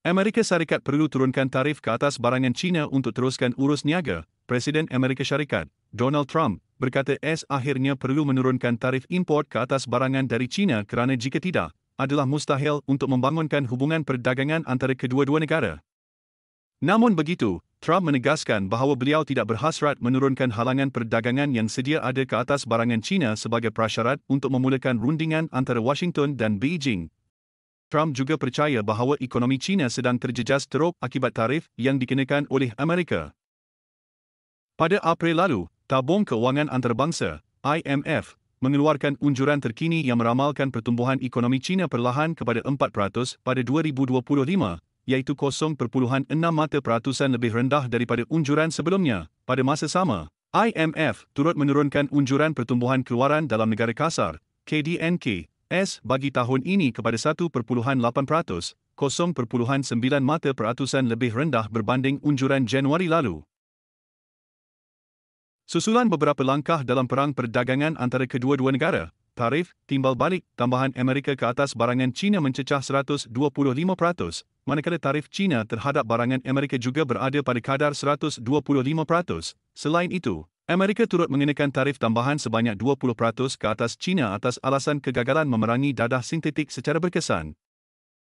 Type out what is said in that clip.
Amerika Syarikat perlu turunkan tarif ke atas barangan China untuk teruskan urus niaga. Presiden Amerika Syarikat, Donald Trump, berkata akhirnya perlu menurunkan tarif import ke atas barangan dari China kerana jika tidak, adalah mustahil untuk membangunkan hubungan perdagangan antara kedua-dua negara. Namun begitu, Trump menegaskan bahawa beliau tidak berhasrat menurunkan halangan perdagangan yang sedia ada ke atas barangan China sebagai prasyarat untuk memulakan rundingan antara Washington dan Beijing. Trump juga percaya bahawa ekonomi China sedang terjejas teruk akibat tarif yang dikenakan oleh Amerika. Pada April lalu, Tabung Kewangan Antarabangsa, IMF, mengeluarkan unjuran terkini yang meramalkan pertumbuhan ekonomi China perlahan kepada 4% pada 2025, iaitu 0.6% lebih rendah daripada unjuran sebelumnya. Pada masa sama, IMF turut menurunkan unjuran pertumbuhan keluaran dalam negara kasar, KDNK, bagi tahun ini kepada 1.8%, 0.9% lebih rendah berbanding unjuran Januari lalu. Susulan beberapa langkah dalam perang perdagangan antara kedua-dua negara, tarif, timbal balik, tambahan Amerika ke atas barangan China mencecah 125%, manakala tarif China terhadap barangan Amerika juga berada pada kadar 125%. Selain itu, Amerika turut mengenakan tarif tambahan sebanyak 20% ke atas China atas alasan kegagalan memerangi dadah sintetik secara berkesan.